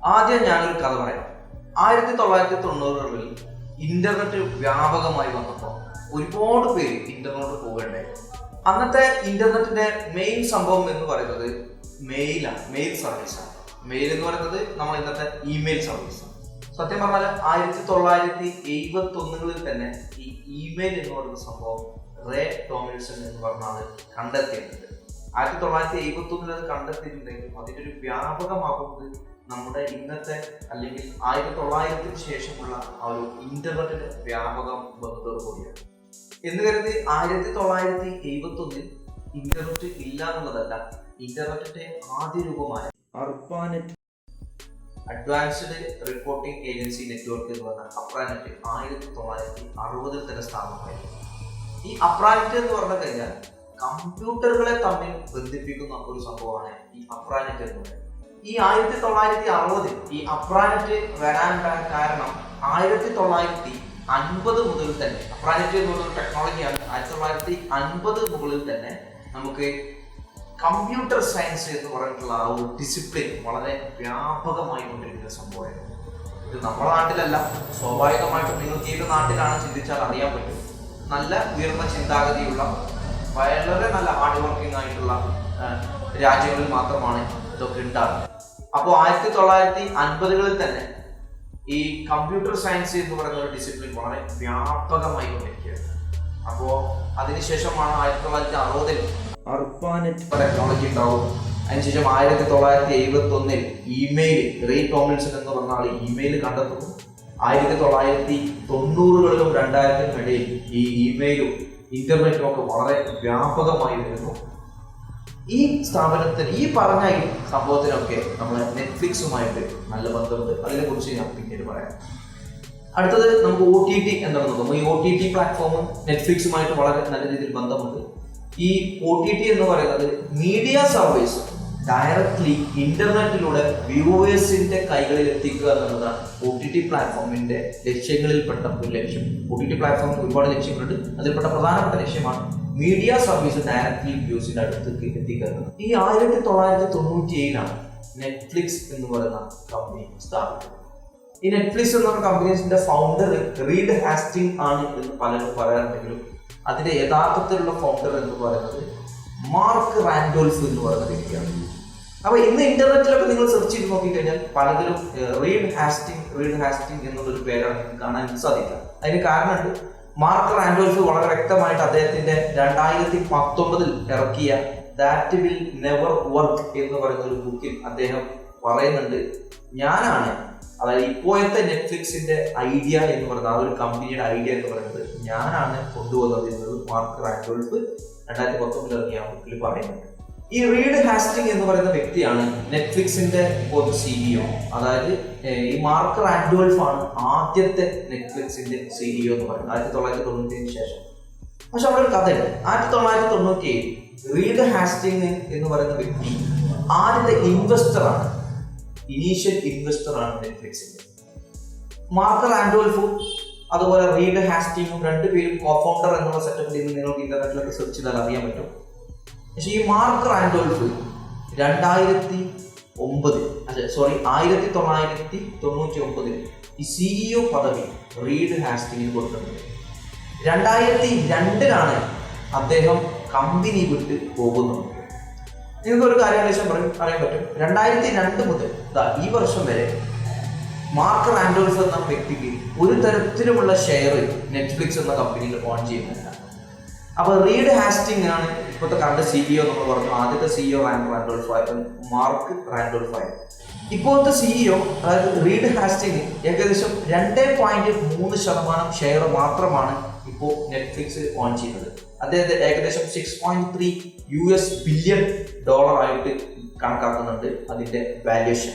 ആദ്യം ഞാനൊരു കഥ പറയാം. 1990കളിൽ ഇന്റർനെറ്റ് വ്യാപകമായി വന്നപ്പോൾ ഒരുപാട് പേര് ഇന്റർനെറ്റ് പോകേണ്ടായി. അന്നത്തെ ഇന്റർനെറ്റിന്റെ മെയിൻ സംഭവം എന്ന് പറയുന്നത് മെയിലാണ്, മെയിൽ സർവീസാണ്. മെയിൽ എന്ന് പറയുന്നത് നമ്മൾ ഇന്നത്തെ ഇമെയിൽ സർവീസാണ്. സത്യം പറഞ്ഞാൽ 1971കളിൽ തന്നെ ഈ ഇമെയിൽ എന്ന് പറയുന്ന സംഭവം റേ ടോമിൽസൺ എന്ന് പറഞ്ഞാൽ കണ്ടെത്തിയിട്ടുണ്ട്. 1971 അത് കണ്ടെത്തിയിട്ടുണ്ടെങ്കിലും അതിൻ്റെ ഒരു വ്യാപകമാകുന്നത് നമ്മുടെ ഇന്നത്തെ അല്ലെങ്കിൽ 1900-ന് ശേഷമുള്ള ആ ഒരു ഇന്റർനെറ്റിന്റെ വ്യാപകം വന്നതോട് കൂടിയാണ്. എന്ന് കരുതി 1971 ഇന്റർനെറ്റ് ഇല്ല എന്നുള്ളതല്ല. ഇന്റർനെറ്റിന്റെ ആദ്യ രൂപമായ അർപ്പാനെറ്റ്, അഡ്വാൻസ്ഡ് റിപ്പോർട്ടിംഗ് ഏജൻസി നെറ്റ്വർക്ക് എന്ന് പറഞ്ഞ അപ്രാനെറ്റ് 1960 തന്നെ സ്ഥാപനമായിരുന്നു. ഈ അപ്രാനെറ്റ് എന്ന് പറഞ്ഞു കഴിഞ്ഞാൽ കമ്പ്യൂട്ടറുകളെ തമ്മിൽ ബന്ധിപ്പിക്കുന്ന ഒരു സംഭവമാണ് ഈ അപ്രാനെറ്റ് എന്ന് പറയുന്നത്. ഈ 1960 ഈ അപ്രാനെറ്റ് വരാനുണ്ടായ കാരണം 1950 മുതൽ തന്നെ അപ്രാനെറ്റ് എന്നുള്ള ടെക്നോളജിയാണ്. 1950 മുകളിൽ തന്നെ നമുക്ക് കമ്പ്യൂട്ടർ സയൻസ് എന്ന് പറഞ്ഞിട്ടുള്ള ആ ഒരു ഡിസിപ്ലിൻ വളരെ വ്യാപകമായി കൊണ്ടിരിക്കുന്ന സംഭവമായിരുന്നു. ഇത് നമ്മുടെ നാട്ടിലല്ല, സ്വാഭാവികമായിട്ടും നിങ്ങൾക്ക് ഏത് നാട്ടിലാണ് ചിന്തിച്ചാൽ അറിയാൻ പറ്റും. നല്ല ഉയർന്ന ചിന്താഗതിയുള്ള വളരെ നല്ല ഹാർഡ് വർക്കിംഗ് ആയിട്ടുള്ള രാജ്യങ്ങളിൽ മാത്രമാണ് ഇതൊക്കെ ഉണ്ടാകുന്നത്. അപ്പോൾ 1950കളിൽ തന്നെ ഈ കമ്പ്യൂട്ടർ സയൻസ് എന്ന് പറയുന്ന ഒരു ഡിസിപ്ലിൻ വളരെ വ്യാപകമായി കൊണ്ടിരിക്കുകയാണ്. അപ്പോൾ അതിനുശേഷമാണ് 1960 അർപ്പാനെറ്റ് ടെക്നോളജി ഉണ്ടാവും. അതിനുശേഷം 1971 ഇമെയിൽ, റേ ടോമിൽസൺ എന്ന് പറഞ്ഞ ആൾ ഇമെയിൽ കണ്ടെത്തുന്നു. 1990കളിലും 2000-നും ഇടയിൽ ഈ ഇമെയിലും ഇന്റർനെറ്റും ഒക്കെ വളരെ വ്യാപകമായി വരുന്നു. ഈ സ്ഥാപനത്തിന്, ഈ പറഞ്ഞ ഈ സംഭവത്തിനൊക്കെ നമ്മൾ നെറ്റ്ഫ്ലിക്സുമായിട്ട് നല്ല ബന്ധമുണ്ട്. അതിനെക്കുറിച്ച് ഞാൻ പിന്നീട് പറയാം. അടുത്തത് നമുക്ക് OTT എന്താണ് നോക്കാം. ഈ OTT പ്ലാറ്റ്ഫോമും നെറ്റ്ഫ്ലിക്സുമായിട്ട് വളരെ നല്ല രീതിയിൽ ബന്ധമുണ്ട്. ഈ OTT എന്ന് പറയുന്നത് മീഡിയ സർവീസ് ഡയറക്ട്ലി ഇന്റർനെറ്റിലൂടെ വ്യൂവേഴ്സിന്റെ കൈകളിൽ എത്തിക്കുക എന്നുള്ളതാണ് OTT പ്ലാറ്റ്ഫോമിന്റെ ലക്ഷ്യങ്ങളിൽപ്പെട്ട ഒരു ലക്ഷ്യം. OTT പ്ലാറ്റ്ഫോമിന് ഒരുപാട് ലക്ഷ്യങ്ങളുണ്ട്. അതിൽപ്പെട്ട പ്രധാനപ്പെട്ട ലക്ഷ്യമാണ് മീഡിയ സർവീസ് ഡയറക്ട്ലി വ്യൂസിന്റെ അടുത്തേക്ക് എത്തിക്കുക. ഈ 1997 നെറ്റ്ഫ്ലിക്സ് എന്ന് പറയുന്ന കമ്പനി സ്ഥാപിച്ചത്. ഈ നെറ്റ്ഫ്ലിക്സ് എന്ന കമ്പനീസിന്റെ ഫൗണ്ടർ റീഡ് ഹാസ്റ്റിംഗ് ആണ് എന്ന് പലരും പറയാറുണ്ടെങ്കിലും അതിന്റെ യഥാർത്ഥത്തിലുള്ള ഫൗണ്ടർ എന്ന് പറയുന്നത് മാർക്ക് റാൻഡോൾഫ് എന്ന് പറയുന്ന വ്യക്തിയാണ്. അപ്പൊ ഇന്ന് ഇന്റർനെറ്റിലൊക്കെ നിങ്ങൾ സെർച്ച് ചെയ്ത് നോക്കിക്കഴിഞ്ഞാൽ പലതിലും റീഡ് ഹാസ്റ്റിംഗ് എന്നുള്ളൊരു പേരാണ് കാണാൻ സാധിക്കുക. അതിന് കാരണമുണ്ട്. മാർക്ക് റാൻഡോൾഫ് വളരെ വ്യക്തമായിട്ട് അദ്ദേഹത്തിന്റെ 2019 ഇറക്കിയ ദാറ്റ് വിൽ നെവർ വർക്ക് എന്ന് പറയുന്ന ഒരു ബുക്കിൽ അദ്ദേഹം പറയുന്നുണ്ട്, ഞാനാണ്, അതായത് ഇപ്പോഴത്തെ നെറ്റ്ഫ്ലിക്സിന്റെ ഐഡിയ എന്ന് പറയുന്നത്, ആ ഒരു കമ്പനിയുടെ ഐഡിയ എന്ന് പറയുന്നത് ഞാനാണ് കൊണ്ടുവന്നത് എന്നത് മാർക്ക് റാൻഡോൾഫ് 2019 ഇറങ്ങിയ ബുക്കിൽ പറയുന്നുണ്ട്. ഈ റീഡ് ഹാസ്റ്റിംഗ് എന്ന് പറയുന്ന വ്യക്തിയാണ് നെറ്റ്ഫ്ലിക്സിന്റെ ഇപ്പോഴത്തെ CEO. അതായത് ഈ മാർക്ക് റാൻഡോൾഫ് ആണ് ആദ്യത്തെ നെറ്റ്ഫ്ലിക്സിന്റെ CEO എന്ന് പറയുന്നത് 1990 ശേഷം. പക്ഷെ അവിടെ ഒരു കഥയുണ്ട്. 1997 റീഡ് ഹാസ്റ്റിംഗ് എന്ന് പറയുന്ന വ്യക്തി ആദ്യത്തെ ഇൻവെസ്റ്ററാണ്, ഇനീഷ്യൽ ഇൻവെസ്റ്ററാണ് നെറ്റ്ഫ്ലിക്സിന്റെ. മാർക്ക് റാൻഡോൾഫും അതുപോലെ റീഡ് ഹാസ്റ്റിംഗും രണ്ടുപേരും കോഫൗണ്ടർ എന്നുള്ള സെറ്റപ്പിൽ നിന്ന് നിങ്ങൾക്ക് ഇന്റർനെറ്റിലൊക്കെ സെർച്ച് ചെയ്താൽ അറിയാൻ പറ്റും. പക്ഷെ ഈ മാർക്ക് റാൻഡോൾഫ് 1999 ഈ CEO പദവി റീഡ് ഹാസ്റ്റിംഗിന് കൊടുക്കുന്നത്. 2002 അദ്ദേഹം കമ്പനി വിട്ട് പോകുന്നത്. നിങ്ങൾക്ക് ഒരു കാര്യം അറിയാൻ പറ്റും. 2002 മുതൽ ഈ വർഷം വരെ മാർക്ക് റാൻഡോൾഫ് എന്ന വ്യക്തിക്ക് ഒരു തരത്തിലുമുള്ള ഷെയർ നെറ്റ്ഫ്ലിക്സ് എന്ന കമ്പനിയിൽ ഓൺ ചെയ്യുന്നില്ല. അപ്പൊ റീഡ് ഹാസ്റ്റിംഗ് ആണ് ഇപ്പോഴത്തെ കണ്ട CEO നമ്മൾ പറഞ്ഞു. ആദ്യത്തെ CEO റാൻഡോൾഫ് ആയിരുന്നു, മാർക്ക് റാൻഡോൾഫ് ആയിരുന്നു. ഇപ്പോഴത്തെ CEO അതായത് റീഡ് ഹാസ്റ്റിംഗ് ഏകദേശം 2.3% ഷെയർ മാത്രമാണ് ഇപ്പോൾ നെറ്റ്ഫ്ലിക്സ് ഓൺ ചെയ്യുന്നത്. അദ്ദേഹത്തെ ഏകദേശം $6.3 ബില്യൺ ആയിട്ട് കണക്കാക്കുന്നുണ്ട് അതിന്റെ വാല്യൂഷൻ.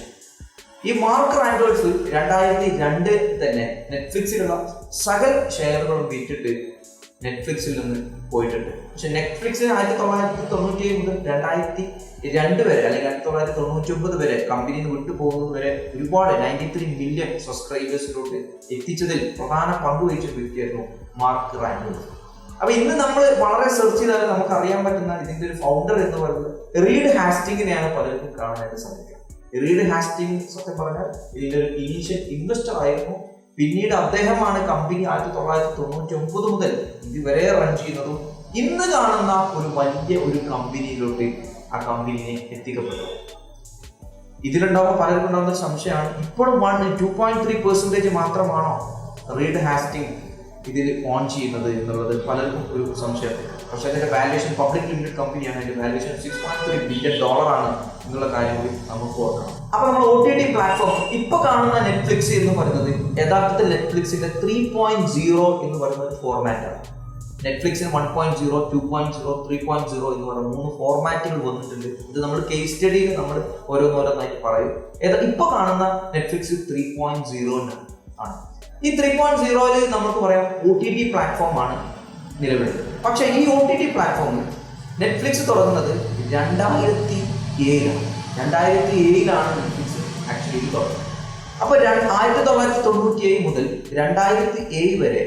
ഈ മാർക്ക് റാൻഡോൾഫ് 2002 തന്നെ നെറ്റ്ഫ്ലിക്സിലുള്ള സകല ഷെയറുകളും വിറ്റിട്ട് നെറ്റ്ഫ്ലിക്സിൽ നിന്ന് പോയിട്ടുണ്ട്. പക്ഷെ നെറ്റ്ഫ്ലിക്സിന് 1997 മുതൽ 2002 വരെ അല്ലെങ്കിൽ 1999 വരെ കമ്പനിയിൽ നിന്ന് വിട്ടുപോകുന്നത് വരെ ഒരുപാട് 93 മില്യൺ സബ്സ്ക്രൈബേഴ്സിലോട്ട് എത്തിച്ചതിൽ പ്രധാന പങ്കുവഹിച്ച വ്യക്തിയായിരുന്നു മാർക്ക് റാൻഡോൾഫ്. അപ്പൊ ഇന്ന് നമ്മൾ വളരെ സെർച്ച് ചെയ്താൽ നമുക്ക് അറിയാൻ പറ്റുന്ന ഇതിന്റെ ഒരു ഫൗണ്ടർ എന്ന് പറയുന്നത് റീഡ് ഹാസ്റ്റിംഗിനെയാണ് പലർക്കും കാണാനായിട്ട് സാധിക്കുക. റീഡ് ഹാസ്റ്റിംഗ്സ് സത്യം പറഞ്ഞാൽ ഇതിൻ്റെ ഒരു ഇനീഷ്യൽ ഇൻവെസ്റ്റർ ആയിരുന്നു. പിന്നീട് അദ്ദേഹമാണ് കമ്പനി 1999 മുതൽ ഇതുവരെ റൺ ചെയ്യുന്നതും ഇന്ന് കാണുന്ന ഒരു വലിയ ഒരു കമ്പനിയിലോട്ട് ആ കമ്പനിയെ എത്തിക്കപ്പെട്ടത്. ഇതിലുണ്ടാവുന്ന പലർക്കും ഉണ്ടാകുന്ന സംശയമാണ്, ഇപ്പോഴും 2.3% മാത്രമാണോ റീഡ് ഹാസ്റ്റിംഗ് ഇതിൽ ഓൺ ചെയ്യുന്നത് എന്നുള്ളത് പലർക്കും ഒരു സംശയമാണ്. പക്ഷേ അതിന്റെ വാല്യൂഷൻ പബ്ലിക് ലിമിറ്റഡ് കമ്പനിയാണ്, അതിന്റെ വാല്യൂഷൻ $6.3 ബില്യൺ ആണ് എന്നുള്ള കാര്യം കൂടി നമുക്ക് ഓർക്കണം. അപ്പൊ നമ്മൾ OTT പ്ലാറ്റ്ഫോം ഇപ്പൊ കാണുന്ന നെറ്റ്ഫ്ലിക്സ് എന്ന് പറയുന്നത് യഥാർത്ഥത്തിൽ നെറ്റ്ഫ്ലിക്സിന്റെ 3.0 എന്ന് പറയുന്ന ഒരു ഫോർമാറ്റാണ്. നെറ്റ്ഫ്ലിക്സിന് 1.0, 2.0, 3.0 എന്ന് പറയുന്ന 3 ഫോർമാറ്റുകൾ വന്നിട്ടുണ്ട്. ഇത് നമ്മൾ കേസ് സ്റ്റഡിയിൽ നമ്മൾ ഓരോന്നോരോന്നായിട്ട് പറയും. ഇപ്പൊ കാണുന്ന നെറ്റ്ഫ്ലിക്സ് 3.0 ആണ്. ഈ 3.0 നമുക്ക് പറയാം OTT പ്ലാറ്റ്ഫോം ആണ് നിലവിലുള്ളത്. പക്ഷേ ഈ OTT പ്ലാറ്റ്ഫോമിൽ നെറ്റ്ഫ്ലിക്സ് തുടങ്ങുന്നത് 2007 നെറ്റ്ഫ്ലിക്സ് ആക്ച്വലി തുടങ്ങുന്നത്. അപ്പോൾ 1997 മുതൽ 2007 വരെ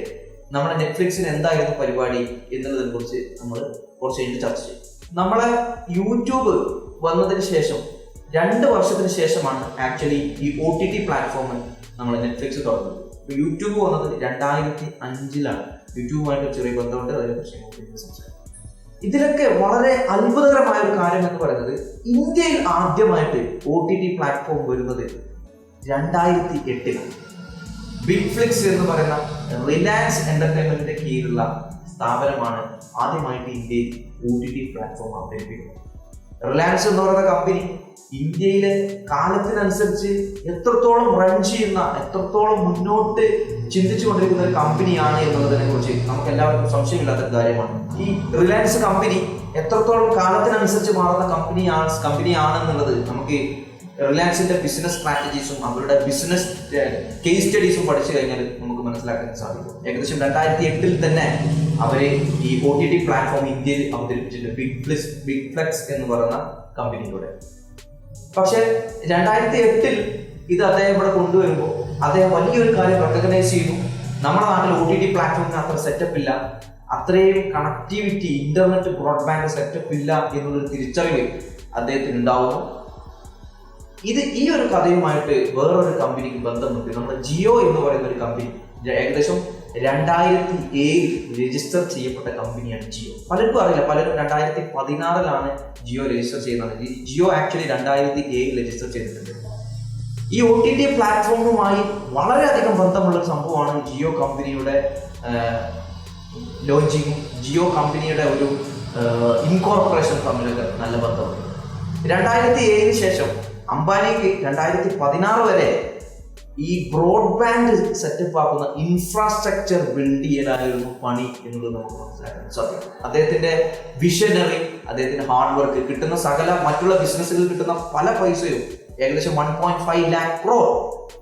നമ്മുടെ നെറ്റ്ഫ്ലിക്സിന് എന്തായിരുന്നു പരിപാടി എന്നുള്ളതിനെ കുറിച്ച് നമ്മൾ കുറച്ച് കഴിഞ്ഞ് ചർച്ച ചെയ്യും. നമ്മളെ യൂട്യൂബ് വന്നതിന് ശേഷം 2 വർഷത്തിന് ശേഷമാണ് ആക്ച്വലി ഈ OTT പ്ലാറ്റ്ഫോം നമ്മൾ നെറ്റ്ഫ്ലിക്സ് തുടങ്ങുന്നത്. യൂട്യൂബ് വന്നത് 2005 യൂട്യൂബുമായിട്ട് ചെറിയ ബന്ധമുണ്ട്, അതിനെക്കുറിച്ച് സംസാരിക്കും. ഇതിലൊക്കെ വളരെ അത്ഭുതകരമായ ഒരു കാര്യം എന്ന് പറയുന്നത്, ഇന്ത്യയിൽ ആദ്യമായിട്ട് OTT പ്ലാറ്റ്ഫോം വരുന്നത് 2008 ബിഗ് ഫ്ലിക്സ് എന്ന് പറയുന്ന റിലയൻസ് എന്റർടൈൻമെന്റിന്റെ കീഴിലുള്ള സ്ഥാപനമാണ് ആദ്യമായിട്ട് ഇന്ത്യയിൽ OTT പ്ലാറ്റ്ഫോം അവതരിപ്പിക്കുന്നത്. റിലയൻസ് എന്ന് പറയുന്ന കമ്പനി ഇന്ത്യയിലെ കാലത്തിനനുസരിച്ച് എത്രത്തോളം റൺ ചെയ്യുന്ന, എത്രത്തോളം മുന്നോട്ട് ചിന്തിച്ചുകൊണ്ടിരിക്കുന്ന ഒരു കമ്പനിയാണ് എന്നുള്ളതിനെ കുറിച്ച് നമുക്ക് എല്ലാവർക്കും സംശയമില്ലാത്ത കാര്യമാണ്. ഈ റിലയൻസ് കമ്പനി എത്രത്തോളം കാലത്തിനനുസരിച്ച് മാറുന്ന കമ്പനിയാണെന്നുള്ളത് നമുക്ക് റിലയൻസിന്റെ ബിസിനസ് സ്ട്രാറ്റജീസും അവരുടെ ബിസിനസ് കേസ് സ്റ്റഡീസും പഠിച്ചു കഴിഞ്ഞാൽ നമുക്ക് മനസ്സിലാക്കാൻ സാധിക്കും. ഏകദേശം 2008 തന്നെ അവര് ഈ OTT പ്ലാറ്റ്ഫോം ഇന്ത്യയിൽ അവതരിപ്പിച്ചിട്ടുണ്ട്, ബിഗ് ഫ്ലെക്സ് എന്ന് പറയുന്ന കമ്പനിയിലൂടെ. പക്ഷെ 2008 ഇത് അദ്ദേഹം ഇവിടെ കൊണ്ടുവരുമ്പോൾ അദ്ദേഹം വലിയൊരു കാര്യം റെക്കഗ്നൈസ് ചെയ്തു. നമ്മുടെ നാട്ടിൽ OTT പ്ലാറ്റ്ഫോമിന് അത്ര സെറ്റപ്പ് ഇല്ല, അത്രയും കണക്ടിവിറ്റി, ഇന്റർനെറ്റ് ബ്രോഡ്ബാൻഡ് സെറ്റപ്പ് ഇല്ല എന്നുള്ളൊരു തിരിച്ചറിവ് അദ്ദേഹത്തിന് ഉണ്ടാവുന്നു. ഈ ഒരു കഥയുമായിട്ട് വേറൊരു കമ്പനിക്ക് ബന്ധമുണ്ട്. നമ്മുടെ ജിയോ എന്ന് പറയുന്ന ഒരു കമ്പനി ഏകദേശം 2007 രജിസ്റ്റർ ചെയ്യപ്പെട്ട കമ്പനിയാണ് ജിയോ. പലർക്കും അറിയില്ല, പലരും 2016 ജിയോ രജിസ്റ്റർ ചെയ്യുന്നത്. ജിയോ ആക്ച്വലി 2007 രജിസ്റ്റർ ചെയ്തിട്ടുണ്ട്. ഈ OTT പ്ലാറ്റ്ഫോമുമായി വളരെയധികം ബന്ധമുള്ള ഒരു സംഭവമാണ് ജിയോ കമ്പനിയുടെ ലോഞ്ചിങ്ങും ജിയോ കമ്പനിയുടെ ഒരു ഇൻകോർപ്പറേഷൻ തമ്മിലൊക്കെ നല്ല ബന്ധമുണ്ട്. 2007 ശേഷം അംബാനിക്ക് 2016 വരെ ഈ ബ്രോഡ്ബാൻഡ് സെറ്റപ്പ് ആക്കുന്ന ഇൻഫ്രാസ്ട്രക്ചർ ബിൽഡ് ചെയ്യാനായിരുന്നു പണി എന്നുള്ളത് നമുക്ക് മനസ്സിലാക്കാൻ സാധിക്കും. അദ്ദേഹത്തിന്റെ വിഷനറി, അദ്ദേഹത്തിന്റെ ഹാർഡ് വർക്ക്, കിട്ടുന്ന സകല മറ്റുള്ള ബിസിനസ്സുകൾ കിട്ടുന്ന പല പൈസയും ഏകദേശം 1.5 lakh crore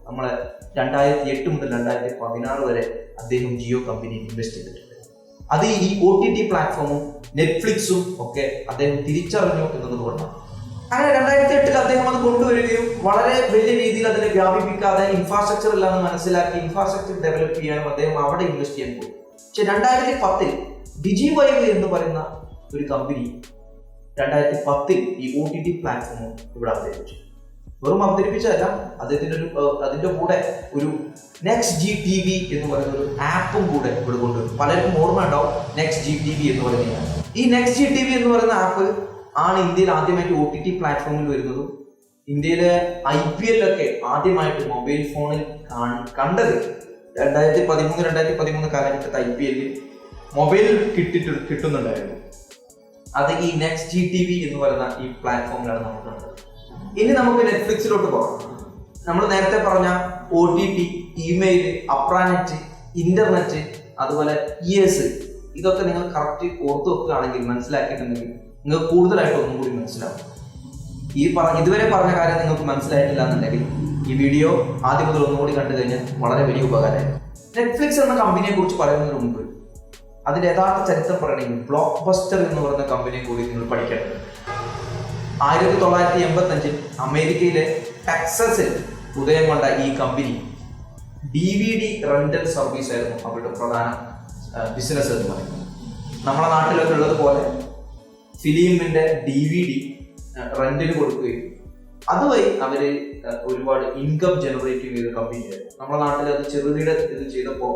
നമ്മളെ 2008 മുതൽ 2016 വരെ അദ്ദേഹം ജിയോ കമ്പനി ഇൻവെസ്റ്റ് ചെയ്തിട്ടുണ്ട്. അത് ഈ OTT പ്ലാറ്റ്ഫോമും നെറ്റ്ഫ്ലിക്സും ഒക്കെ അദ്ദേഹം തിരിച്ചറിഞ്ഞു എന്നതുകൊണ്ടാണ്. അങ്ങനെ 2008 അദ്ദേഹം അത് കൊണ്ടുവരികയും വളരെ വലിയ രീതിയിൽ അതിനെ വ്യാപിപ്പിക്കാതെ ഇൻഫ്രാസ്ട്രക്ചർ ഇല്ലാന്ന് മനസ്സിലാക്കി ഇൻഫ്രാസ്ട്രക്ചർ ഡെവലപ്പ് ചെയ്യാനും അദ്ദേഹം അവിടെ ഇൻവെസ്റ്റ് ചെയ്യാൻ പോയി. പക്ഷെ 2010 ഡിജിവൈവ് എന്ന് പറയുന്ന ഒരു കമ്പനി 2010 ഈ OTT പ്ലാറ്റ്ഫോം ഇവിടെ അവതരിപ്പിച്ചു. വെറും അവതരിപ്പിച്ചതല്ല, അതിന്റെ കൂടെ ഒരു നെക്സ്റ്റ് ജി TV എന്ന് പറയുന്ന ഒരു ആപ്പും കൂടെ ഇവിടെ കൊണ്ടുവരും. പലർക്കും ഓർമ്മ ഉണ്ടാവും നെക്സ്റ്റ് ജി TV എന്ന് പറയുന്നത്. ഈ നെക്സ്റ്റ് ജി TV എന്ന് പറയുന്ന ആപ്പ് ആണ് ഇന്ത്യയിൽ ആദ്യമായിട്ട് OTT പ്ലാറ്റ്ഫോമിൽ വരുന്നതും ഇന്ത്യയിലെ IPL ഒക്കെ ആദ്യമായിട്ട് മൊബൈൽ ഫോണിൽ കണ്ടത് 2013 കാലഘട്ടത്തെ IPL മൊബൈൽ കിട്ടുന്നുണ്ടായിരുന്നു. അത് ഈ നെക്സ്റ്റ് ജി TV എന്ന് പറയുന്ന ഈ പ്ലാറ്റ്ഫോമിലാണ് നമുക്ക് കണ്ടത്. ഇനി നമുക്ക് നെറ്റ്ഫ്ലിക്സിലോട്ട് പോകാം. നമ്മൾ നേരത്തെ പറഞ്ഞ OTT, ഇമെയിൽ, അപ്രാനെറ്റ്, ഇന്റർനെറ്റ്, അതുപോലെ ES, ഇതൊക്കെ നിങ്ങൾ കറക്റ്റ് ഓർത്ത് വെക്കുകയാണെങ്കിൽ, മനസ്സിലാക്കിയിട്ടുണ്ടെങ്കിൽ നിങ്ങൾക്ക് കൂടുതലായിട്ട് ഒന്നും കൂടി മനസ്സിലാവും. ഇതുവരെ പറഞ്ഞ കാര്യം നിങ്ങൾക്ക് മനസ്സിലായിട്ടില്ല എന്നുണ്ടെങ്കിൽ ഈ വീഡിയോ ആദ്യം മുതൽ ഒന്നുകൂടി കണ്ടു കഴിഞ്ഞാൽ വളരെ വലിയ ഉപകാരമായിരിക്കും. നെറ്റ്ഫ്ലിക്സ് എന്ന കമ്പനിയെ കുറിച്ച് പറയുന്നതിന് മുമ്പ് അതിന്റെ യഥാർത്ഥ ചരിത്രം പറയണമെങ്കിൽ ബ്ലോക്ക് ബസ്റ്റർ എന്ന് പറയുന്ന കമ്പനിയെ കൂടി നിങ്ങൾ പഠിക്കേണ്ടത്. 1985 അമേരിക്കയിലെ ടെക്സസിൽ ഉദയം കൊണ്ട ഈ കമ്പനി DVD റെന്റൽ സർവീസ് ആയിരുന്നു അവരുടെ പ്രധാന ബിസിനസ് എന്ന് പറയുന്നത്. നമ്മുടെ നാട്ടിലൊക്കെ ഉള്ളതുപോലെ ഫിലിമിന്റെ DVD റെന്റിന് കൊടുക്കുകയും അതുവഴി അവര് ഒരുപാട് ഇൻകം ജനറേറ്റ് ചെയ്ത കമ്പനിയായിരുന്നു. നമ്മുടെ നാട്ടിൽ അത് ചെറുകിട ഇത് ചെയ്തപ്പോൾ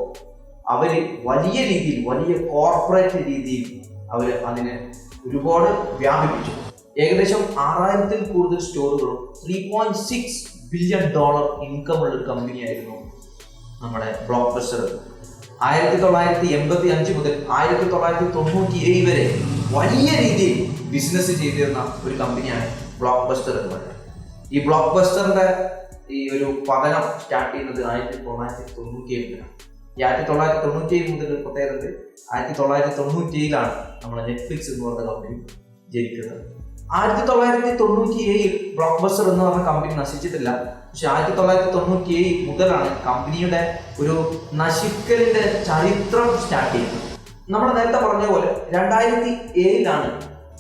അവര് വലിയ രീതിയിൽ, വലിയ കോർപ്പറേറ്റ് രീതിയിൽ അവര് അതിനെ ഒരുപാട് വ്യാപിപ്പിച്ചു. ഏകദേശം 6000-ൽ കൂടുതൽ സ്റ്റോറുകളും $3.6 ബില്യൺ ഇൻകം ഉള്ള ഒരു കമ്പനിയായിരുന്നു നമ്മുടെ ബ്ലോക്ക് ബസ്റ്റർ. 1985 മുതൽ 1997 വരെ വലിയ രീതിയിൽ ബിസിനസ് ചെയ്തിരുന്ന ഒരു കമ്പനിയാണ് ബ്ലോക്ക് ബസ്റ്റർ എന്ന് പറയുന്നത്. ഈ ബ്ലോക്ക് ബസ്റ്ററിന്റെ ഈ ഒരു പതനം സ്റ്റാർട്ട് ചെയ്യുന്നത് 1997 1997 മുതൽ പ്രത്യേകത 1997 നമ്മളെ നെറ്റ്ഫ്ലിക്സ് എന്ന് പറഞ്ഞ കമ്പനി ജനിക്കുന്നത്. 1997 ബ്ലോക്ക് ബസ്റ്റർ എന്ന് പറഞ്ഞ കമ്പനി നശിച്ചിട്ടില്ല. പക്ഷെ 1997 മുതലാണ് കമ്പനിയുടെ ഒരു നശിക്കലിന്റെ ചരിത്രം സ്റ്റാർട്ട് ചെയ്യുന്നത്. നമ്മൾ നേരത്തെ പറഞ്ഞ പോലെ 2007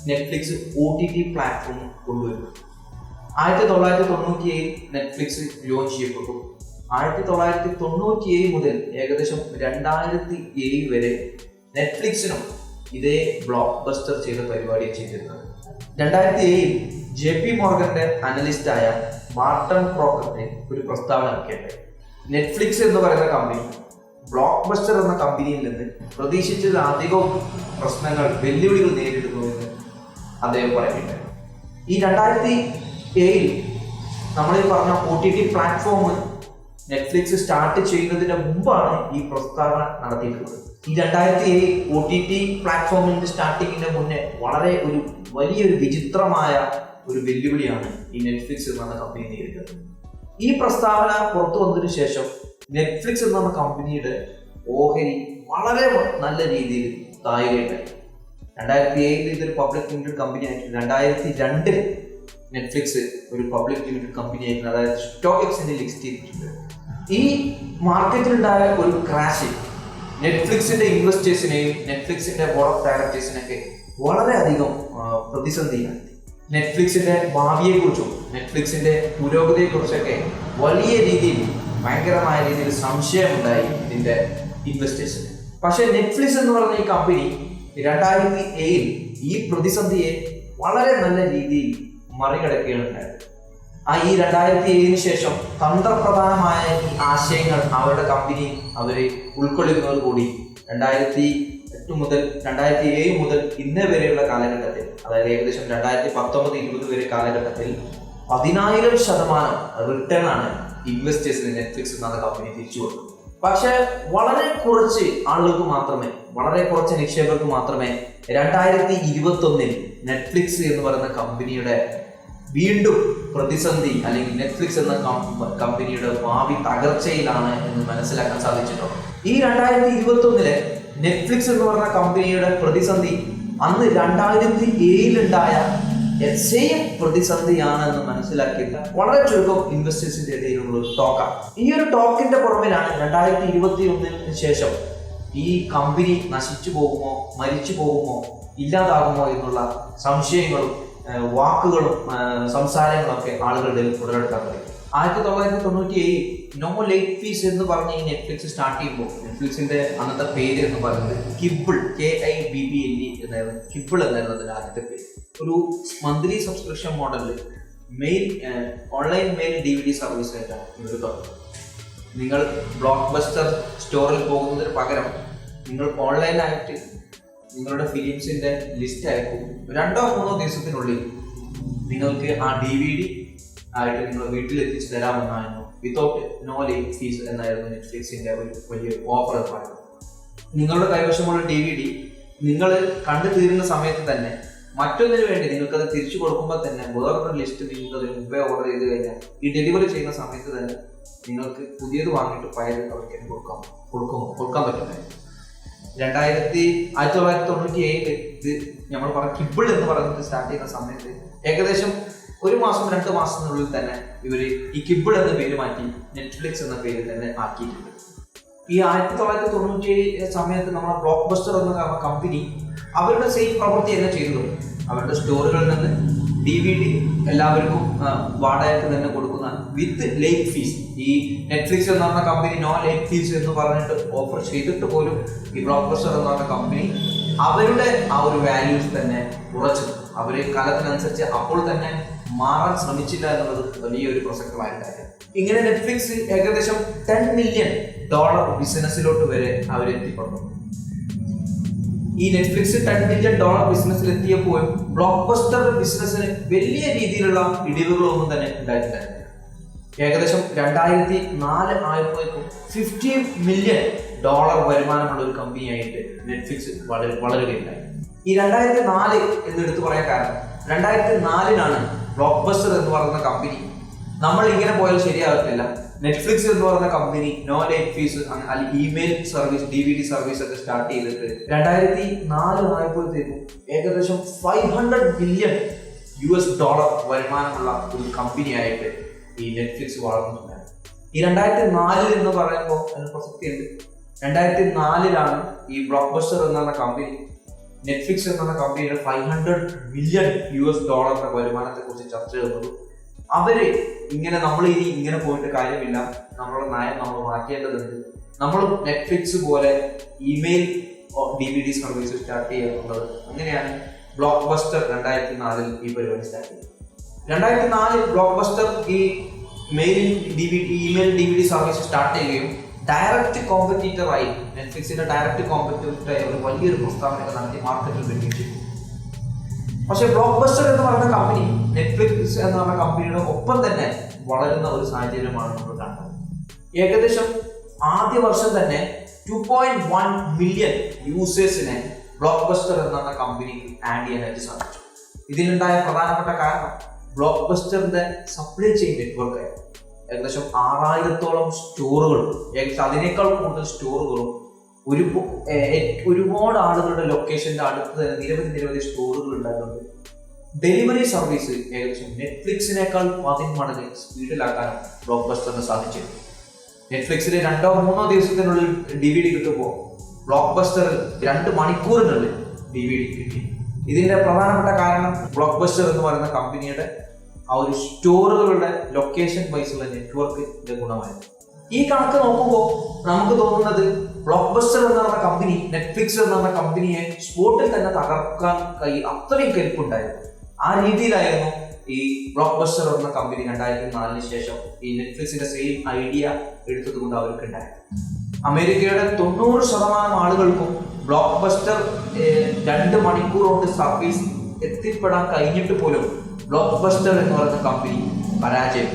നെറ്റ്ഫ്ലിക്സ് OTT പ്ലാറ്റ്ഫോം കൊണ്ടുവരുന്നത്. 1997 നെറ്റ്ഫ്ലിക്സ് ലോഞ്ച് ചെയ്യപ്പെട്ടു. 1997 മുതൽ ഏകദേശം 2007 വരെ നെറ്റ്ഫ്ലിക്സിനും ഇതേ ബ്ലോക്ക് ബസ്റ്റർ ചെയ്ത പരിപാടിയാണ് ചെയ്തിരുന്നത്. 2007 JP മോർഗന്റെ അനലിസ്റ്റായ മാർട്ടൺ ക്രോക്കറിന്റെ ഒരു പ്രസ്താവന ഇറക്കിയിട്ട് നെറ്റ്ഫ്ലിക്സ് എന്ന് പറയുന്ന കമ്പനി ബ്ലോക്ക് ബസ്റ്റർ എന്ന കമ്പനിയിൽ നിന്ന് പ്രതീക്ഷിച്ചതിലധികം പ്രശ്നങ്ങൾ, വെല്ലുവിളികൾ നേരിടുന്നു എന്ന് അദ്ദേഹം പറയുന്നുണ്ട്. ഈ 2007 നമ്മളീ പറഞ്ഞ OTT പ്ലാറ്റ്ഫോം നെറ്റ്ഫ്ലിക്സ് സ്റ്റാർട്ട് ചെയ്യുന്നതിന് മുമ്പാണ് ഈ പ്രസ്താവന നടത്തിയിട്ടുള്ളത്. ഈ 2007 OTT പ്ലാറ്റ്ഫോമിന്റെ സ്റ്റാർട്ടിങ്ങിന്റെ മുന്നേ വളരെ ഒരു വലിയൊരു വിചിത്രമായ ഒരു വെല്ലുവിളിയാണ് ഈ നെറ്റ്ഫ്ലിക്സ് എന്ന കമ്പനി നേരിടുന്നത്. ഈ പ്രസ്താവന പുറത്തു വന്നതിന് ശേഷം നെറ്റ്ഫ്ലിക്സ് എന്ന കമ്പനിയുടെ ഓഹരി വളരെ നല്ല രീതിയിൽ താഴുകയുണ്ടായി. 2007 ഇതൊരു പബ്ലിക് ലിമിറ്റഡ് കമ്പനി ആയിട്ട് 2002 നെറ്റ്ഫ്ലിക്സ് ഒരു പബ്ലിക് ലിമിറ്റഡ് കമ്പനി ആയിട്ട്, അതായത് സ്റ്റോക്ക് എക്സ്ചേഞ്ചിൽ ലിസ്റ്റ് ചെയ്തിട്ടുണ്ട്. ഈ മാർക്കറ്റിലുണ്ടായ ഒരു ക്രാഷ് നെറ്റ്ഫ്ലിക്സിന്റെ ഇൻവെസ്റ്റേഴ്സിനെയും നെറ്റ്ഫ്ലിക്സിന്റെ ബോർഡ് ഓഫ് ഡയറക്ടേഴ്സിനൊക്കെ വളരെയധികം പ്രതിസന്ധിയാണ്. നെറ്റ്ഫ്ലിക്സിന്റെ ഭാവിയെക്കുറിച്ചും നെറ്റ്ഫ്ലിക്സിന്റെ പുരോഗതിയെക്കുറിച്ചൊക്കെ വലിയ രീതിയിൽ, ഭയങ്കരമായ രീതിയിൽ സംശയമുണ്ടായി ഇതിന്റെ ഇൻവെസ്റ്റേഴ്സിന്. പക്ഷെ നെറ്റ്ഫ്ലിക്സ് എന്ന് പറഞ്ഞ ഈ കമ്പനി 2007 ഈ പ്രതിസന്ധിയെ വളരെ നല്ല രീതിയിൽ മറികടക്കുകയാണ് ഉണ്ടായത്. ഈ 2007 ശേഷം തന്ത്രപ്രധാനമായ ഈ ആശയങ്ങൾ അവരുടെ കമ്പനി അവര് ഉൾക്കൊള്ളുന്നതോടുകൂടി 2008 മുതൽ 2007 മുതൽ ഇന്നേ വരെയുള്ള കാലഘട്ടത്തിൽ, അതായത് ഏകദേശം 2019-20 വരെ കാലഘട്ടത്തിൽ 10,000% റിട്ടേൺ ആണ് ഇൻവെസ്റ്റേഴ്സിന് നെറ്റ്ഫ്ലിക്സ് എന്ന കമ്പനി തിരിച്ചു കൊടുക്കുന്നത്. പക്ഷെ വളരെ കുറച്ച് ആളുകൾക്ക് മാത്രമേ, വളരെ കുറച്ച് നിക്ഷേപകർക്ക് മാത്രമേ 2021 നെറ്റ്ഫ്ലിക്സ് എന്ന് പറയുന്ന കമ്പനിയുടെ വീണ്ടും പ്രതിസന്ധി, അല്ലെങ്കിൽ നെറ്റ്ഫ്ലിക്സ് എന്ന കമ്പനിയുടെ ഭാവി തകർച്ചയിലാണ് എന്ന് മനസ്സിലാക്കാൻ സാധിച്ചിട്ടുണ്ട്. ഈ 2021 നെറ്റ്ഫ്ലിക്സ് എന്ന് പറഞ്ഞ കമ്പനിയുടെ പ്രതിസന്ധി അന്ന് 2007 സെയിം പ്രതിസന്ധിയാണ് എന്ന് മനസ്സിലാക്കിയിട്ട് വളരെ ചുരുക്കം ഇൻവെസ്റ്റേഴ്സിന്റെ ഇടയിലുള്ള ഒരു ടോക്കാണ്. ഈ ഒരു ടോക്കിന്റെ പുറമിലാണ് 2021 ശേഷം ഈ കമ്പനി നശിച്ചു പോകുമോ, മരിച്ചു പോകുമോ, ഇല്ലാതാകുമോ എന്നുള്ള സംശയങ്ങളും വാക്കുകളും സംസാരങ്ങളൊക്കെ ആളുകളുടെ ഉടലെടുക്കാൻ തുടങ്ങി. 1997 നോ ലേറ്റ് ഫീസ് എന്ന് പറഞ്ഞ് ഈ നെറ്റ്ഫ്ലിക്സ് സ്റ്റാർട്ട് ചെയ്യുമ്പോൾ നെറ്റ്ഫ്ലിക്സിന്റെ അന്നത്തെ പേര് എന്ന് പറയുന്നത് കിബിൾ, KIBBLE എന്നായിരുന്നു. കിബിൾ എന്നായിരുന്നു അതിന്റെ ആദ്യത്തെ പേര്. ഒരു മന്ത്ലി സബ്സ്ക്രിപ്ഷൻ മോഡലിൽ ഓൺലൈൻ മെയിൽ DVD സർവീസ് ആയിട്ടാണ് ഇവർ തുടങ്ങുന്നത്. നിങ്ങൾ ബ്ലോക്ക് ബസ്റ്റർ സ്റ്റോറിൽ പോകുന്നതിന് പകരം നിങ്ങൾ ഓൺലൈനായിട്ട് നിങ്ങളുടെ ഫിലിംസിന്റെ ലിസ്റ്റ് അയക്കും. 2-3 ദിവസത്തിനുള്ളിൽ നിങ്ങൾക്ക് ആ DVD ആയിട്ട് നിങ്ങൾ വീട്ടിലെത്തിച്ച് തരാമെന്നായിരുന്നു. വിത്തൗട്ട് നോ ലേറ്റ് ഫീസ് എന്നായിരുന്നു നെറ്റ്ഫ്ലിക്സിന്റെ ഒരു വലിയ ഓഫർ എന്ന് പറയുന്നത്. നിങ്ങളുടെ കൈവശമുള്ള DVD നിങ്ങൾ കണ്ടു തീരുന്ന സമയത്ത് തന്നെ മറ്റൊന്നിനു വേണ്ടി നിങ്ങൾക്കത് തിരിച്ചു കൊടുക്കുമ്പോൾ തന്നെ വേറൊരു ലിസ്റ്റ് നിങ്ങൾക്ക് അതിന് മുമ്പേ ഓർഡർ ചെയ്ത് കഴിഞ്ഞാൽ ഈ ഡെലിവറി ചെയ്യുന്ന സമയത്ത് തന്നെ നിങ്ങൾക്ക് പുതിയത് വാങ്ങിയിട്ട് പഴയത് അവർക്ക് കൊടുക്കാൻ പറ്റുന്നതായിരുന്നു. 1997 ഇത് നമ്മൾ പറഞ്ഞ കിബിൾ എന്ന് പറയുന്നത് സ്റ്റാർട്ട് ചെയ്യുന്ന സമയത്ത് ഏകദേശം 1 മാസം 2 മാസത്തിനുള്ളിൽ തന്നെ ഇവർ ഈ കിബിൾ എന്ന പേര് മാറ്റി നെറ്റ്ഫ്ലിക്സ് എന്ന പേര് തന്നെ ആക്കിയിട്ടുണ്ട്. ഈ 1997 സമയത്ത് നമ്മുടെ ബ്ലോക്ക് ബസ്റ്റർ എന്ന കമ്പനി അവരുടെ സെയിം പ്രവൃത്തി തന്നെ ചെയ്തു. അവരുടെ സ്റ്റോറുകളിൽ നിന്ന് DVD എല്ലാവർക്കും വാടകയ്ക്ക് തന്നെ കൊടുക്കുന്ന വിത്ത് ലേറ്റ് ഫീസ്. ഈ നെറ്റ്ഫ്ലിക്സ് എന്ന് പറഞ്ഞ കമ്പനി നോ ലേറ്റ് ഫീസ് എന്ന് പറഞ്ഞിട്ട് ഓഫർ ചെയ്തിട്ട് പോലും ഈ ബ്ലോക്ക് ബസ്റ്റർ എന്ന് പറഞ്ഞ കമ്പനി അവരുടെ ആ ഒരു വാല്യൂസ് തന്നെ ഉറച്ചു. അവർ കാലത്തിനനുസരിച്ച് അപ്പോൾ തന്നെ മാറാൻ ശ്രമിച്ചില്ല എന്നുള്ളത് വലിയൊരു പ്രസക്തമായ കാര്യം. ഇങ്ങനെ നെറ്റ്ഫ്ലിക്സ് ഏകദേശം $10 മില്യൺ ബിസിനസ്സിലോട്ട് വരെ അവരെത്തിപ്പെടുന്നു. ഈ നെറ്റ്ഫ്ലിക്സ് $10 മില്യൺ ബിസിനസ്സിൽ എത്തിയപ്പോഴും ബ്ലോക്ക് ബസ്റ്റർ ബിസിനസ്സിന് വലിയ രീതിയിലുള്ള ഇടിവുകളൊന്നും തന്നെ ഉണ്ടായിട്ടുണ്ടായിരുന്നില്ല. ഏകദേശം 2004 ആയപ്പോഴേക്കും $50 മില്യൺ വരുമാനമുള്ള ഒരു കമ്പനിയായിട്ട് നെറ്റ്ഫ്ലിക്സ് വളരുകയുണ്ടായി. ഈ 2004 എന്ന് എടുത്തു പറയാൻ കാരണം 2004 ബ്ലോക്ക് ബസ്റ്റർ എന്ന് പറയുന്ന കമ്പനി നമ്മൾ ഇങ്ങനെ പോയാൽ ശരിയാകത്തില്ല, നെറ്റ്ഫ്ലിക്സ് എന്ന് പറയുന്ന കമ്പനി നോ ലേറ്റ് ഫീസ് അല്ലെങ്കിൽ ഇമെയിൽ സർവീസ് DVD സർവീസ് ഒക്കെ സ്റ്റാർട്ട് ചെയ്തിട്ട് 2004 ആയപ്പോഴത്തേക്കും ഏകദേശം $500 മില്യൺ വരുമാനമുള്ള ഒരു കമ്പനിയായിട്ട് ഈ നെറ്റ്ഫ്ലിക്സ് വളർന്നിട്ടുണ്ടായിരുന്നു. ഈ 2004 എന്ന് പറയുമ്പോൾ അതിന് പ്രസക്തിയുണ്ട്. 2004 ഈ ബ്ലോക്ക് ബസ്റ്റർ എന്ന കമ്പനി നെറ്റ്ഫ്ലിക്സ് എന്ന കമ്പനിയുടെ $500 മില്യൺ വരുമാനത്തെ കുറിച്ച് ചർച്ച ചെയ്യുന്നത്. അവര് നമ്മൾ ഇനി ഇങ്ങനെ പോയിട്ട് കാര്യമില്ല, നമ്മുടെ നയം നമ്മൾ മാറ്റേണ്ടതുണ്ട്, നമ്മൾ നെറ്റ്ഫ്ലിക്സ് പോലെ ഇമെയിൽ DVD സർവീസ് സ്റ്റാർട്ട് ചെയ്യാറുള്ളത്. അങ്ങനെയാണ് ബ്ലോക്ക് ബസ്റ്റർ 2004 ഈ പരിപാടി സ്റ്റാർട്ട് ചെയ്തത്. 2004 ബ്ലോക്ക് ബസ്റ്റർ ഈ ഇമെയിൽ DVD സർവീസ് സ്റ്റാർട്ട് ചെയ്യുകയും ഡയറക്റ്റ് കോമ്പറ്റീറ്ററായി നെറ്റ്ഫ്ലിക്സിന്റെ ഡയറക്റ്റ് കോമ്പറ്റീറ്ററായി ഒരു വലിയൊരു പ്രസ്താവനയൊക്കെ നടത്തി മാർക്കറ്റിൽ വരികയും ചെയ്തു. പക്ഷെ ബ്ലോക്ക് ബസ്റ്റർ എന്ന് പറയുന്ന കമ്പനി നെറ്റ്ഫ്ലിക്സ് എന്ന് പറഞ്ഞ കമ്പനിയുടെ ഒപ്പം തന്നെ വളരുന്ന ഒരു സാഹചര്യമാണ് നമ്മൾ കാണുന്നത്. ഏകദേശം ആദ്യ വർഷം തന്നെ 2.1 മില്യൺ യൂസേഴ്സിനെ ബ്ലോക്ക് ബസ്റ്റർ എന്ന് പറഞ്ഞ കമ്പനിക്ക് ആഡ് ചെയ്യാനായിട്ട് സാധിച്ചു. ഇതിലുണ്ടായ പ്രധാനപ്പെട്ട കാരണം ബ്ലോക്ക് ബസ്റ്ററിന്റെ സപ്ലൈ ചെയിൻ നെറ്റ്വർക്ക് ആയിരുന്നു. ഏകദേശം 6000-ഓളം സ്റ്റോറുകളും ഏകദേശം അതിനേക്കാൾ കൂടുതൽ സ്റ്റോറുകളും ഒരുപാട് ആളുകളുടെ ലൊക്കേഷന്റെ അടുത്ത് തന്നെ നിരവധി സ്റ്റോറുകൾ ഉണ്ടായിട്ടുണ്ട്. ഡെലിവറി സർവീസ് ഏകദേശം നെറ്റ്ഫ്ലിക്സിനേക്കാൾ 10 മടങ്ങ് സ്പീഡിലാക്കാനും ബ്ലോക്ക് ബസ്റ്ററിന് സാധിച്ചു. നെറ്റ്ഫ്ലിക്സിൽ 2-3 ദിവസത്തിനുള്ളിൽ DVD കിട്ടുമ്പോൾ ബ്ലോക്ക് ബസ്റ്ററിൽ 2 മണിക്കൂറിനുള്ളിൽ DVD കിട്ടി. ഇതിന്റെ പ്രധാനപ്പെട്ട കാരണം ബ്ലോക്ക് ബസ്റ്റർ എന്ന് പറയുന്ന കമ്പനിയുടെ ആ ഒരു സ്റ്റോറുകളുടെ ലൊക്കേഷൻ വൈസുള്ള നെറ്റ്വർക്കിന്റെ ഗുണമായിരുന്നു. ഈ കണക്ക് നോക്കുമ്പോൾ നമുക്ക് തോന്നുന്നത് ബ്ലോക്ക് ബസ്റ്റർ എന്ന് പറഞ്ഞ കമ്പനി നെറ്റ്ഫ്ലിക്സ് എന്ന് പറഞ്ഞ കമ്പനിയെ സ്പോട്ടിൽ തന്നെ തകർക്കാൻ അത്രയും കെൽപ്പുണ്ടായിരുന്നു. ആ രീതിയിലായിരുന്നു ഈ ബ്ലോക്ക് ബസ്റ്റർ എന്ന കമ്പനി 2004 ശേഷം ഈ നെറ്റ്ഫ്ലിക്സിന്റെ സെയിം ഐഡിയ എടുത്തതുകൊണ്ട് അവർക്ക് ഉണ്ടായത്. അമേരിക്കയുടെ 90% ആളുകൾക്കും ബ്ലോക്ക് ബസ്റ്റർ 2 മണിക്കൂർ കൊണ്ട് സർവീസ് എത്തിപ്പെടാൻ കഴിഞ്ഞിട്ട് പോലും ബ്ലോക്ക് ബസ്റ്റർ എന്ന് പറയുന്ന കമ്പനി പരാജയം.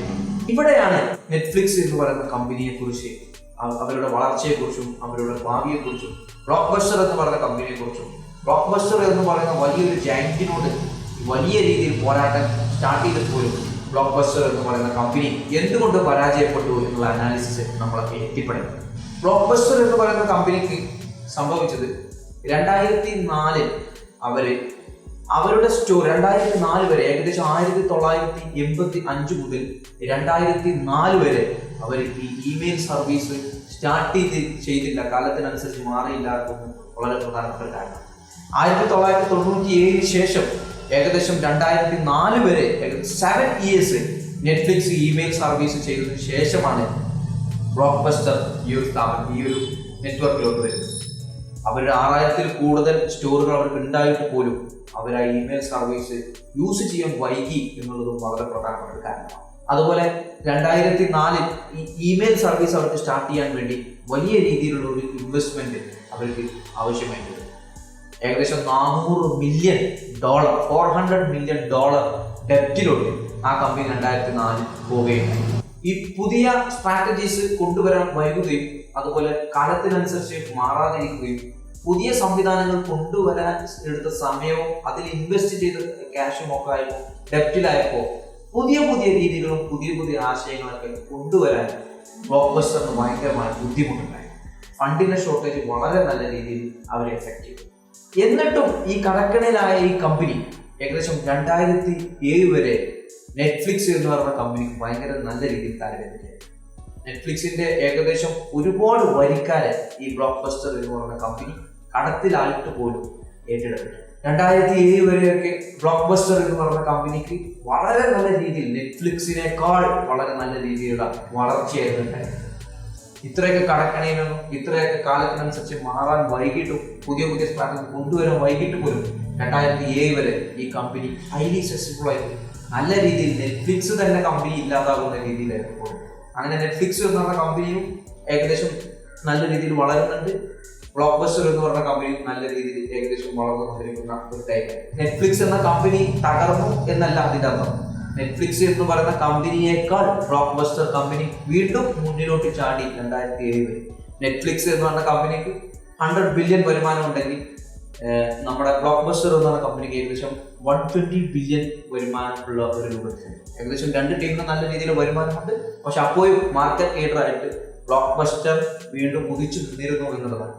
ഇവിടെയാണ് നെറ്റ്ഫ്ലിക്സ് എന്ന് പറയുന്ന കമ്പനിയെ കുറിച്ച്, അവരുടെ വളർച്ചയെക്കുറിച്ചും അവരുടെ ഭാവിയെക്കുറിച്ചും, ബ്ലോക്ക് ബസ്റ്റർ എന്ന് പറയുന്ന കമ്പനിയെ കുറിച്ചും, ബ്ലോക്ക് ബസ്റ്റർ എന്ന് പറയുന്ന വലിയൊരു ജയന്റിനോട് വലിയ രീതിയിൽ പോരാട്ടം സ്റ്റാർട്ട് ചെയ്തിട്ട് പോലും ബ്ലോക്ക് ബസ്റ്റർ എന്ന് പറയുന്ന കമ്പനി എന്തുകൊണ്ട് പരാജയപ്പെട്ടു എന്നുള്ള അനാലിസിസ് നമ്മളൊക്കെ എത്തിപ്പെടുന്നത്. ബ്ലോക്ക് ബസ്റ്റർ എന്ന് പറയുന്ന കമ്പനിക്ക് സംഭവിച്ചത് 2004 അവരുടെ സ്റ്റോർ 2004 വരെ ഏകദേശം 1985 മുതൽ 2004 വരെ അവർ ഈ ഇമെയിൽ സർവീസ് സ്റ്റാർട്ട് ചെയ്തില്ല, കാലത്തിനനുസരിച്ച് മാറിയില്ല എന്ന് വളരെ പ്രധാനപ്പെട്ട കാരണം. 1997 ശേഷം ഏകദേശം 2004 വരെ 7 ഇയേഴ്സ് നെറ്റ്ഫ്ലിക്സ് ഇമെയിൽ സർവീസ് ചെയ്തതിനു ശേഷമാണ് ബ്ലോക്ക് ബസ്റ്റർ ഈ ഒരു നെറ്റ്വർക്കിലോട്ട് വരുന്നത്. അവരുടെ 6000-ൽ കൂടുതൽ സ്റ്റോറുകൾ അവർക്ക് ഉണ്ടായിട്ട് പോലും അവർ ആ ഇമെയിൽ സർവീസ് യൂസ് ചെയ്യാൻ വൈകി എന്നുള്ളതും വളരെ പ്രധാനപ്പെട്ട ഒരു കാര്യമാണ്. അതുപോലെ 2004 ഈ ഇമെയിൽ സർവീസ് അവർക്ക് സ്റ്റാർട്ട് ചെയ്യാൻ വേണ്ടി വലിയ രീതിയിലുള്ള ഒരു ഇൻവെസ്റ്റ്മെന്റ് അവർക്ക് ആവശ്യമായിട്ട് വരും. ഏകദേശം $400 മില്യൺ $400 മില്യൺ ഡെപ്റ്റിലോട്ട് ആ കമ്പനി 2004 പോവുകയുണ്ടായി. ഈ പുതിയ സ്ട്രാറ്റജീസ് കൊണ്ടുവരാൻ വൈകുകയും അതുപോലെ കാലത്തിനനുസരിച്ച് മാറാതിരിക്കുകയും പുതിയ സംവിധാനങ്ങൾ കൊണ്ടുവരാൻ എടുത്ത സമയവും അതിൽ ഇൻവെസ്റ്റ് ചെയ്ത ക്യാഷും ഒക്കെ ആയപ്പോൾ ഡെപ്റ്റിലായപ്പോൾ പുതിയ രീതികളും പുതിയ ആശയങ്ങളൊക്കെ കൊണ്ടുവരാൻ ബ്ലോക്ക് ബസ്റ്ററിന് ഭയങ്കരമായ ബുദ്ധിമുട്ടുണ്ടായി. ഫണ്ടിന്റെ ഷോർട്ടേജ് വളരെ നല്ല രീതിയിൽ അവരെ എഫക്ട് ചെയ്തു. എന്നിട്ടും ഈ കടക്കണിലായ ഈ കമ്പനി ഏകദേശം 2007 വരെ നെറ്റ്ഫ്ലിക്സ് എന്ന് പറയുന്ന കമ്പനിക്ക് ഭയങ്കര നല്ല രീതിയിൽ താരതമ്യം. നെറ്റ്ഫ്ലിക്സിന്റെ ഏകദേശം ഒരുപാട് വരിക്കാരെ ഈ ബ്ലോക്ക് ബസ്റ്റർ എന്ന് പറയുന്ന കമ്പനി കടത്തിലായിട്ട് പോലും ഏറ്റെടുത്തു. 2007 വരെയൊക്കെ ബ്ലോക്ക് ബസ്റ്റർ എന്ന് പറയുന്ന കമ്പനിക്ക് വളരെ നല്ല രീതിയിൽ നെറ്റ്ഫ്ലിക്സിനേക്കാൾ വളരെ നല്ല രീതിയിലുള്ള വളർച്ചയായിരുന്നു ഉണ്ടായത്. ഇത്രയൊക്കെ കടക്കണയിലൊന്നും ഇത്രയൊക്കെ കാലത്തിനനുസരിച്ച് മാറാൻ വൈകിട്ടും പുതിയ സ്ട്രാറ്റജി കൊണ്ടുവരാൻ വൈകിട്ട് പോലും 2007 വരെ ഈ കമ്പനി ഹൈലി സക്സസ്ഫുൾ ആയിട്ട് നല്ല രീതിയിൽ നെറ്റ്ഫ്ലിക്സ് തന്നെ കമ്പനി ഇല്ലാതാകുന്ന രീതിയിലായിരുന്നു പോകുന്നത്. അങ്ങനെ നെറ്റ്ഫ്ലിക്സ് എന്ന് പറഞ്ഞ കമ്പനിയും ഏകദേശം നല്ല രീതിയിൽ വളരുന്നുണ്ട്. ബ്ലോക്ക് ബസ്റ്റർ എന്ന് പറഞ്ഞ കമ്പനി നല്ല രീതിയിൽ ഏകദേശം വളർന്നുകൊണ്ടിരിക്കുന്ന ഒരു ടൈം. നെറ്റ്ഫ്ലിക്സ് എന്ന കമ്പനി തകർന്നു എന്നല്ല അതിൻ്റെ അർത്ഥം. നെറ്റ്ഫ്ലിക്സ് എന്ന് പറയുന്ന കമ്പനിയേക്കാൾ ബ്ലോക്ക് ബസ്റ്റർ കമ്പനി വീണ്ടും മുന്നിലോട്ട് ചാടി 2007. നെറ്റ്ഫ്ലിക്സ് എന്ന് പറഞ്ഞ കമ്പനിക്ക് 100 ബില്യൺ വരുമാനം ഉണ്ടെങ്കിൽ നമ്മുടെ ബ്ലോക്ക് ബസ്റ്റർ എന്ന് പറഞ്ഞ കമ്പനിക്ക് ഏകദേശം 120 ബില്യൺ വരുമാനമുള്ള ഒരു രൂപത്തിൽ. ഏകദേശം രണ്ട് ടീമിന് നല്ല രീതിയിൽ വരുമാനമുണ്ട്. പക്ഷെ അപ്പോഴും മാർക്കറ്റ് ലീഡറായിട്ട് ബ്ലോക്ക് ബസ്റ്റർ വീണ്ടും ഉദിച്ചു നിന്നിരുന്നു എന്നുള്ളതാണ്.